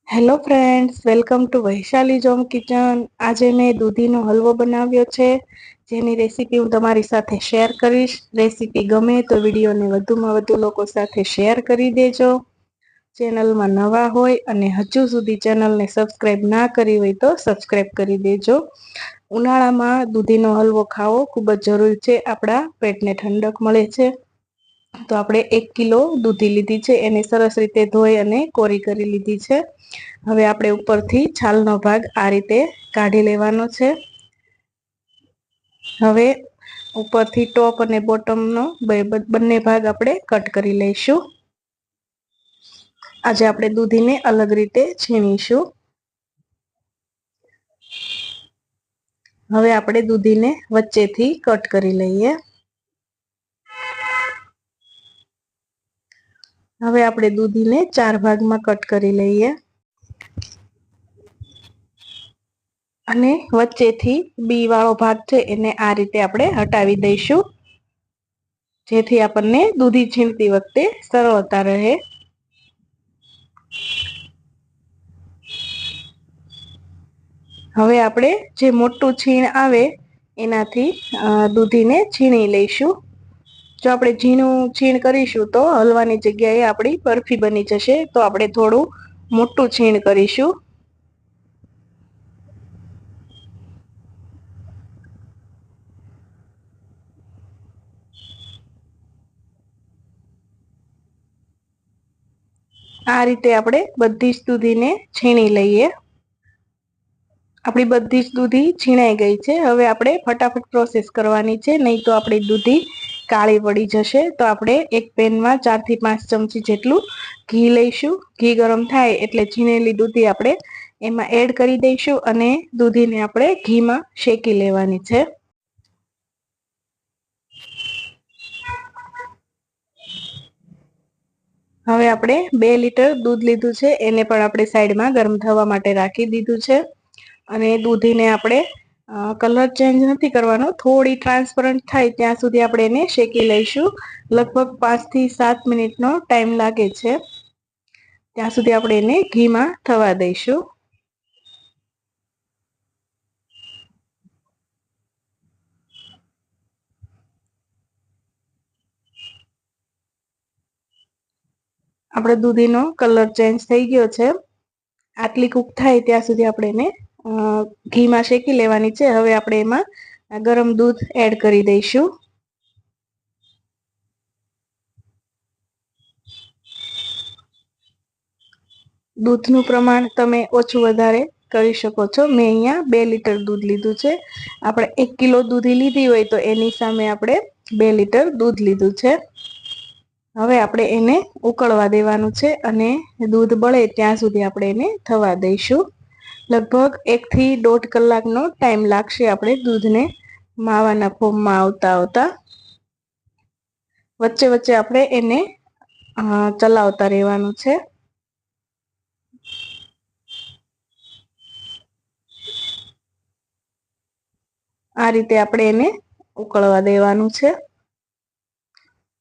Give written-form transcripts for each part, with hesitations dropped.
Hello friends, welcome to Vaishali Jom kitchen. આજે મેં દૂધીનો હલવો બનાવ્યો છે, જેની રેસીપી હું તમારી સાથે શેર કરીશ. રેસીપી ગમે તો વિડીયોને વધુમાં વધુ લોકો સાથે શેર કરી દેજો. ચેનલમાં નવા હોય અને હજુ સુધી ચેનલને સબસ્ક્રાઈબ ના કરી હોય તો સબસ્ક્રાઈબ કરી દેજો. ઉનાળામાં દૂધીનો હલવો ખાવો ખૂબ જ જરૂરી છે. આપણા પેટને ઠંડક મળે છે. તો આપણે 1 કિલો દૂધી લીધી છે, એને સરસ રીતે ધોઈ અને કોરી કરી લીધી છે. હવે આપણે ઉપરથી છાલનો ભાગ આ રીતે કાઢી લેવાનો છે. હવે ઉપરથી ટોપ અને બોટમનો બંને ભાગ આપણે કટ કરી લઈશું. આજે આપણે દૂધીને અલગ રીતે છીણીશું. હવે આપણે દૂધીને વચ્ચેથી કટ કરી લઈએ. હવે આપણે દૂધીને 4 ભાગમાં કટ કરી લઈએ અને વચ્ચેથી બી વાળો ભાગ છે એને આ રીતે આપણે હટાવી દઈશું, જેથી આપણને દૂધી છીણતી વખતે સરળતા રહે. હવે આપણે જે મોટું છીણ આવે એનાથી દૂધીને છીણી લઈશું. જો આપણે ઝીણું છીણ કરીશું તો હલવાની જગ્યાએ આપણી બરફી બની જશે, તો આપણે થોડું મોટું છીણ કરીશું. આ રીતે આપણે બધી જ દૂધીને છીણી લઈએ. આપણી બધી જ દૂધી છીણાઈ ગઈ છે. હવે આપણે ફટાફટ પ્રોસેસ કરવાની છે, નહીં તો આપણી દૂધી કાળી પડી જશે. તો આપણે એક પેનમાં 4 થી 5 ચમચી જેટલું ઘી લઈશું. ઘી ગરમ થાય એટલે છીણેલી દૂધી આપણે એમાં એડ કરી દઈશું અને દૂધીને આપણે ઘીમાં શેકી લેવાની છે. હવે આપણે 2 લીટર દૂધ લીધું છે, એને પણ આપણે સાઈડમાં ગરમ થવા માટે રાખી દીધું છે. અને દૂધીને આપણે કલર ચેન્જ નથી કરવાનો, થોડી ટ્રાન્સપરન્ટ થાય ત્યાં સુધી આપણે એને શેકી લઈશું. લગભગ 5 થી 7 મિનિટનો ટાઈમ લાગે છે. ત્યાં સુધી આપણે એને ઘીમાં થવા દઈશું. આપણે દૂધીનો કલર ચેન્જ થઈ ગયો છે. આટલી કૂક થાય ત્યાં સુધી આપણે એને ઘીમાં શેકી લેવાની છે. હવે આપણે એમાં ગરમ દૂધ એડ કરી દઈશું. દૂધનું પ્રમાણ તમે ઓછું વધારે કરી શકો છો. મેં અહીંયા 2 લીટર દૂધ લીધું છે. આપણે 1 કિલો દૂધી લીધી હોય તો એની સામે આપણે 2 લીટર દૂધ લીધું છે. હવે આપણે એને ઉકળવા દેવાનું છે અને દૂધ બળે ત્યાં સુધી આપણે એને થવા દઈશું. લગભગ 1 થી 1.5 કલાકનો ટાઈમ લાગશે આપણે દૂધને માવાના ફોર્મમાં આવતા. વચ્ચે વચ્ચે આપણે એને ચલાવતા રહેવાનું છે. આ રીતે આપણે એને ઉકળવા દેવાનું છે.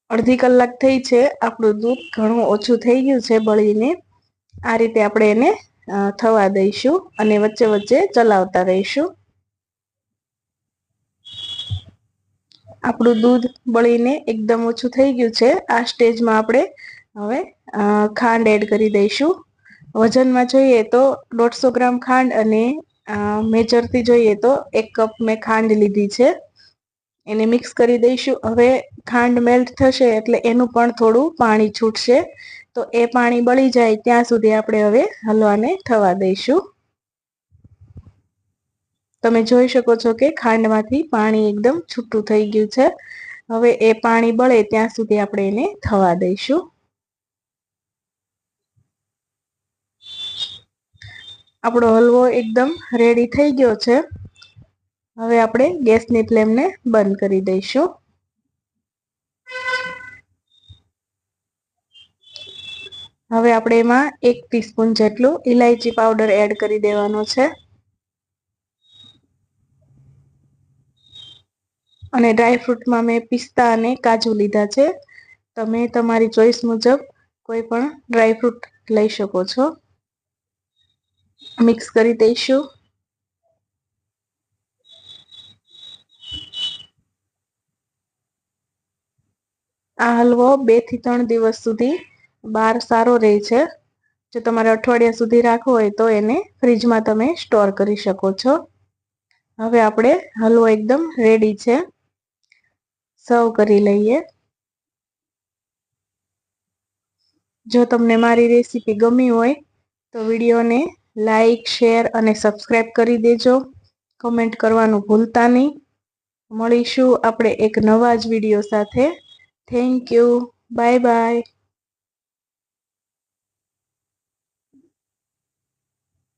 અડધી કલાક થઈ છે. આપણું દૂધ ઘણું ઓછું થઈ ગયું છે બળીને. આ રીતે આપણે એને થવા દઈશું અને વચ્ચે વચ્ચે ચલાવતા રહીશું. આપણું દૂધ બળીને એકદમ ઓછું થઈ ગયું છે. આ સ્ટેજમાં આપણે હવે ખાંડ એડ કરી દઈશું. વજનમાં જોઈએ તો 150 ગ્રામ ખાંડ અને મેજરથી જોઈએ તો 1 કપ મેં ખાંડ લીધી છે. એને મિક્સ કરી દઈશું. હવે ખાંડ મેલ્ટ થશે એટલે એનું પણ થોડું પાણી છૂટશે, તો એ પાણી બળી જાય ત્યાં સુધી આપણે હવે હલવાને થવા દઈશું. તમે જોઈ શકો છો કે ખાંડમાંથી પાણી એકદમ છૂટું થઈ ગયું છે. હવે એ પાણી બળે ત્યાં સુધી આપણે એને થવા દઈશું. આપણો હલવો એકદમ રેડી થઈ ગયો છે. હવે આપણે ગેસની ફ્લેમને બંધ કરી દઈશું. હવે આપણે એમાં 1 ટીસ્પૂન જેટલું ઇલાયચી પાવડર એડ કરી દેવાનો છે. અને ડ્રાયફ્રૂટમાં મેં પિસ્તા અને કાજુ લીધા છે. તમે તમારી ચોઈસ મુજબ કોઈ પણ ડ્રાયફ્રૂટ લઈ શકો છો. મિક્સ કરી દઈશું. આ હલવો 2 થી 3 દિવસ સુધી બહાર સારો રહે છે. જો તમારે અઠવાડિયા સુધી રાખવો હોય તો એને ફ્રીજમાં તમે સ્ટોર કરી શકો છો. હવે આપણે હલવો એકદમ રેડી છે. સર્વ કરી લઈએ. જો તમને મારી રેસીપી ગમી હોય તો વિડીયોને લાઈક, શેર અને સબસ્ક્રાઈબ કરી દેજો. કમેન્ટ કરવાનું ભૂલતા નહીં. મળીશું આપણે એક નવા જ વિડીયો સાથે. Thank you. Bye bye.